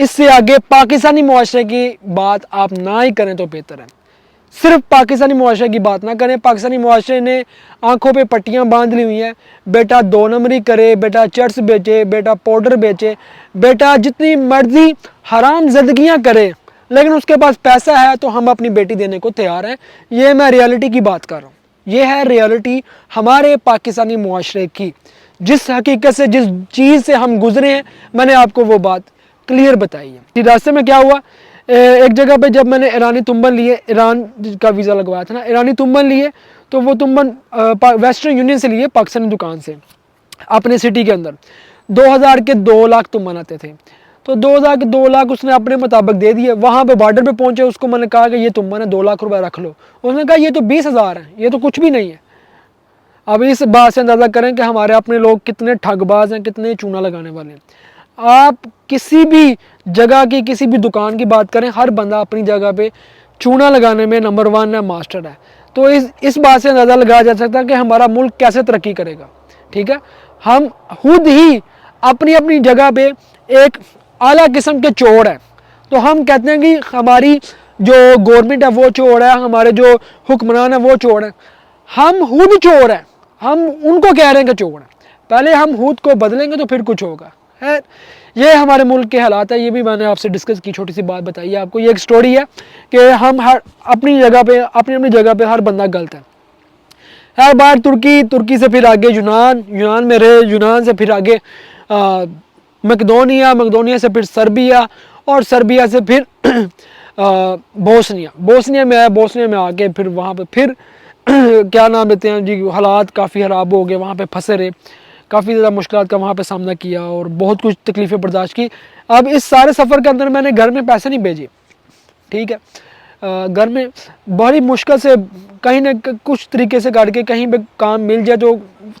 اس سے آگے پاکستانی معاشرے کی بات آپ نہ ہی کریں تو بہتر ہے. صرف پاکستانی معاشرے کی بات نہ کریں. پاکستانی معاشرے نے آنکھوں پہ پٹیاں باندھ لی ہوئی ہیں. بیٹا 2 نمبری کرے, بیٹا چرس بیچے, بیٹا پاؤڈر بیچے, بیٹا جتنی مرضی حرام زندگیاں کرے, لیکن اس کے پاس پیسہ ہے تو ہم اپنی بیٹی دینے کو تیار ہیں. یہ میں ریالٹی کی بات کر رہا ہوں. یہ ہے ریالٹی ہمارے پاکستانی معاشرے کی. جس حقیقت سے, جس چیز سے ہم گزرے ہیں, میں نے آپ کو وہ بات کلیئر بتائی ہے. راستے میں کیا ہوا, ایک جگہ پہ جب میں نے ایرانی تمبن لیے, ایران کا ویزا لگوایا تھا نا, ایرانی تمبن لیے تو وہ تمبن ویسٹرن یونین سے لیے, پاکستانی دکان سے, اپنے سٹی کے اندر 2000 کے 2 لاکھ تمبن آتے تھے. تو 2000 کے 2 لاکھ اس نے اپنے مطابق دے دیے. وہاں پہ بارڈر پہ پہنچے, اس کو میں نے کہا کہ یہ تمبن ہے 2 لاکھ روپے رکھ لو. اس نے کہا یہ تو 20,000 ہے, یہ تو کچھ بھی نہیں ہے. اب اس بات سے اندازہ کریں کہ ہمارے اپنے لوگ کتنے ٹھگ باز ہیں, کتنے چونا لگانے والے ہیں. آپ کسی بھی جگہ کی کسی بھی دکان کی بات کریں, ہر بندہ اپنی جگہ پہ چونا لگانے میں نمبر 1 ہے, ماسٹر ہے. تو اس بات سے اندازہ لگایا جا سکتا ہے کہ ہمارا ملک کیسے ترقی کرے گا. ٹھیک ہے, ہم خود ہی اپنی اپنی جگہ پہ ایک اعلیٰ قسم کے چور ہیں. تو ہم کہتے ہیں کہ ہماری جو گورنمنٹ ہے وہ چور ہے, ہمارے جو حکمران ہیں وہ چور ہیں. ہم خود چور ہیں, ہم ان کو کہہ رہے ہیں کہ چور ہیں. پہلے ہم خود کو بدلیں گے تو پھر کچھ ہوگا. یہ ہمارے ملک کے حالات ہیں. یہ بھی میں نے آپ سے ڈسکس کی, چھوٹی سی بات بتائی ہے آپ کو. یہ ایک سٹوری ہے کہ ہم اپنی اپنی جگہ پہ ہر بندہ غلط ہے. ہر بار ترکی سے پھر آگے یونان میں رہے, یونان سے پھر آگے مقدونیہ سے پھر سربیا, اور سربیا سے پھر بوسنیا میں آیا. بوسنیا میں آ کے پھر وہاں پہ پھر کیا نام لیتے ہیں جی, حالات کافی خراب ہو گئے, وہاں پہ پھنسے رہے, کافی زیادہ مشکلات کا وہاں پہ سامنا کیا اور بہت کچھ تکلیفیں برداشت کی. اب اس سارے سفر کے اندر میں نے گھر میں پیسے نہیں بھیجے. ٹھیک ہے, گھر میں بڑی مشکل سے کہیں نہ کچھ طریقے سے کاٹ کے کہیں پہ کام مل جائے تو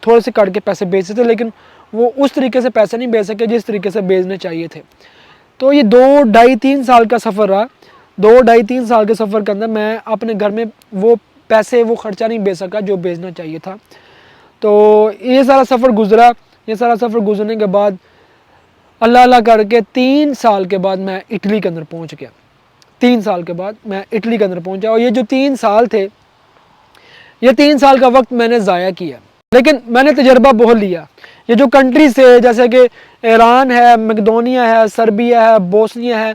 تھوڑے سے کاٹ کے پیسے بھیجتے تھے, لیکن وہ اس طریقے سے پیسے نہیں بھیج سکے جس طریقے سے بھیجنے چاہیے تھے. تو یہ 2-2.5-3 سال کا سفر رہا. 2-2.5-3 سال کے سفر کے اندر میں اپنے گھر میں وہ پیسے وہ خرچہ نہیں بھیج سکا جو بھیجنا چاہیے تھا. تو یہ سارا سفر گزرا. یہ سارا سفر گزرنے کے بعد اللہ کر کے 3 سال کے بعد میں اٹلی کے اندر پہنچ گیا. 3 سال کے بعد میں اٹلی کے اندر پہنچا. اور یہ جو 3 سال تھے, یہ 3 سال کا وقت میں نے ضائع کیا, لیکن میں نے تجربہ بہت لیا. یہ جو کنٹریز تھے جیسے کہ ایران ہے, مقدونیہ ہے, سربیا ہے, بوسنیا ہے,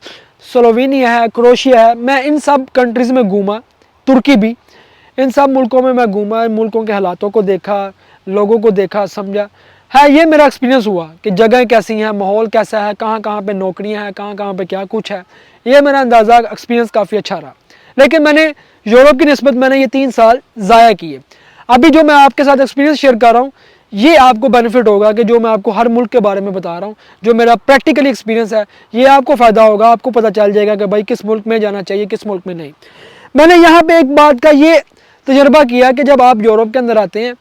سلووینیا ہے, کروشیا ہے, میں ان سب کنٹریز میں گھوما. ترکی بھی, ان سب ملکوں میں گھوما, ملکوں کے حالاتوں کو دیکھا, لوگوں کو دیکھا, سمجھا. یہ میرا ایکسپیرینس ہوا کہ جگہیں کیسی ہیں, ماحول کیسا ہے, کہاں پہ نوکریاں ہیں, کہاں پہ کیا کچھ ہے. یہ میرا اندازہ ایکسپیرینس کافی اچھا رہا. لیکن میں نے یورپ کی نسبت میں نے یہ 3 سال ضائع کیے. ابھی جو میں آپ کے ساتھ ایکسپیرینس شیئر کر رہا ہوں, یہ آپ کو بینیفٹ ہوگا کہ جو میں آپ کو ہر ملک کے بارے میں بتا رہا ہوں, جو میرا پریکٹیکلی ایکسپیرینس ہے, یہ آپ کو فائدہ ہوگا. آپ کو پتہ چل جائے گا کہ بھائی کس ملک میں جانا چاہیے, کس ملک میں نہیں. میں نے یہاں پہ ایک بات کا یہ تجربہ کیا کہ جب آپ یورپ کے اندر آتے ہیں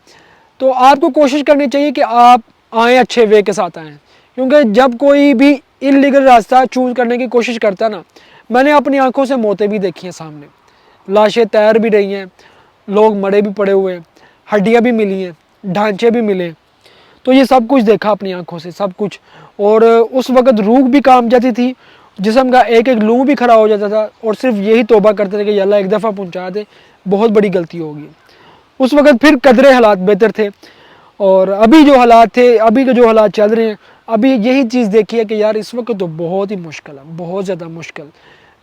تو آپ کو کوشش کرنی چاہیے کہ آپ آئیں اچھے وے کے ساتھ آئیں. کیونکہ جب کوئی بھی انلیگل راستہ چوز کرنے کی کوشش کرتا ہے نا, میں نے اپنی آنکھوں سے موتیں بھی دیکھی ہیں سامنے, لاشیں تیر بھی رہی ہیں, لوگ مرے بھی پڑے ہوئے ہیں, ہڈیاں بھی ملی ہیں, ڈھانچے بھی ملے. تو یہ سب کچھ دیکھا اپنی آنکھوں سے, سب کچھ. اور اس وقت روح بھی کام جاتی تھی, جسم کا ایک لوں بھی کھڑا ہو جاتا تھا, اور صرف یہی توبہ کرتے تھے کہ یا اللہ ایک دفعہ پہنچا دے, بہت بڑی غلطی ہوگی. اس وقت پھر قدرے حالات بہتر تھے. اور ابھی جو حالات تھے, ابھی کے جو حالات چل رہے ہیں, ابھی یہی چیز دیکھی ہے کہ یار اس وقت تو بہت ہی مشکل ہے, بہت زیادہ مشکل.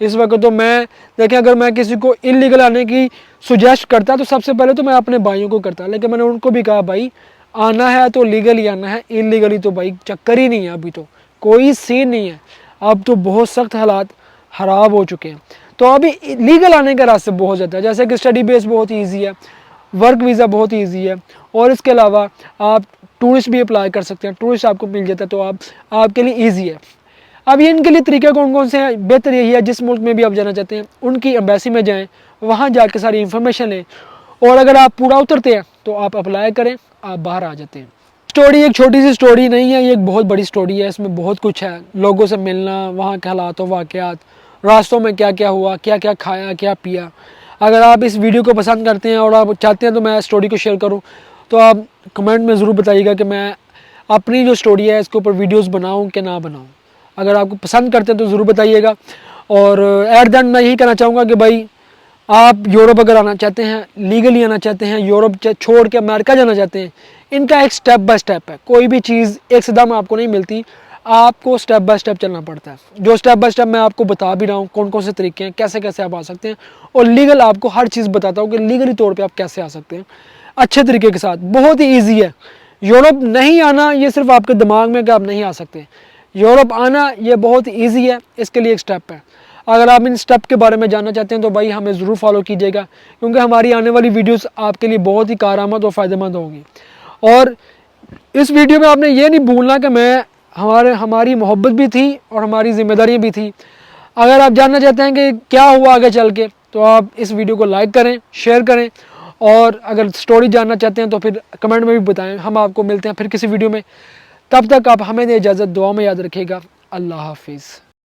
اس وقت تو میں دیکھیں, اگر میں کسی کو انلیگل آنے کی سجیسٹ کرتا تو سب سے پہلے تو میں اپنے بھائیوں کو کرتا, لیکن میں نے ان کو بھی کہا بھائی آنا ہے تو لیگلی آنا ہے, انلیگلی تو بھائی چکر ہی نہیں ہے, ابھی تو کوئی سین نہیں ہے. اب تو بہت سخت حالات خراب ہو چکے ہیں. تو ابھی لیگل آنے کا راستے بہت زیادہ ہے, جیسے کہ اسٹڈی بیس بہت ایزی ہے, ورک ویزا بہت ایزی ہے, اور اس کے علاوہ آپ ٹورسٹ بھی اپلائی کر سکتے ہیں, ٹورسٹ آپ کو مل جاتا ہے, تو آپ کے لیے ایزی ہے. اب یہ ان کے لیے طریقے کون سے ہیں؟ بہتر یہی ہے جس ملک میں بھی آپ جانا چاہتے ہیں ان کی ایمبیسی میں جائیں, وہاں جا کے ساری انفارمیشن لیں, اور اگر آپ پورا اترتے ہیں تو آپ اپلائی کریں, آپ باہر آ جاتے ہیں. سٹوری ایک چھوٹی سی سٹوری نہیں ہے, یہ ایک بہت بڑی سٹوری ہے. اس میں بہت کچھ ہے, لوگوں سے ملنا, وہاں کے حالات و واقعات, راستوں میں کیا کیا ہوا, کیا کیا کھایا, کیا پیا. اگر آپ اس ویڈیو کو پسند کرتے ہیں اور آپ چاہتے ہیں تو میں سٹوری کو شیئر کروں, تو آپ کمنٹ میں ضرور بتائیے گا کہ میں اپنی جو سٹوری ہے اس کے اوپر ویڈیوز بناؤں کہ نہ بناؤں. اگر آپ کو پسند کرتے ہیں تو ضرور بتائیے گا. اور ایٹ دا اینڈ میں یہی کہنا چاہوں گا کہ بھائی آپ یورپ اگر آنا چاہتے ہیں, لیگلی آنا چاہتے ہیں, یورپ چھوڑ کے امریکہ جانا چاہتے ہیں, ان کا ایک سٹیپ بائی سٹیپ ہے. کوئی بھی چیز ایک سے دم آپ کو نہیں ملتی, آپ کو سٹیپ بائی سٹیپ چلنا پڑتا ہے. جو سٹیپ بائی سٹیپ میں آپ کو بتا بھی رہا ہوں, کون کون سے طریقے ہیں, کیسے کیسے آپ آ سکتے ہیں, اور لیگل آپ کو ہر چیز بتاتا ہوں کہ لیگلی طور پہ آپ کیسے آ سکتے ہیں اچھے طریقے کے ساتھ. بہت ہی ایزی ہے. یورپ نہیں آنا یہ صرف آپ کے دماغ میں کہ آپ نہیں آ سکتے. یورپ آنا یہ بہت ایزی ہے, اس کے لیے ایک سٹیپ ہے. اگر آپ ان سٹیپ کے بارے میں جاننا چاہتے ہیں تو بھائی ہمیں ضرور فالو کیجیے گا, کیونکہ ہماری آنے والی ویڈیوز آپ کے لیے بہت ہی کارآمد اور فائدہ مند ہوں گی. اور اس ویڈیو میں آپ نے یہ نہیں بھولنا کہ ہماری محبت بھی تھی اور ہماری ذمہ داریاں بھی تھی. اگر آپ جاننا چاہتے ہیں کہ کیا ہوا آگے چل کے, تو آپ اس ویڈیو کو لائک کریں, شیئر کریں, اور اگر سٹوری جاننا چاہتے ہیں تو پھر کمنٹ میں بھی بتائیں. ہم آپ کو ملتے ہیں پھر کسی ویڈیو میں. تب تک آپ ہمیں دیں اجازت, دعا میں یاد رکھیے گا. اللہ حافظ.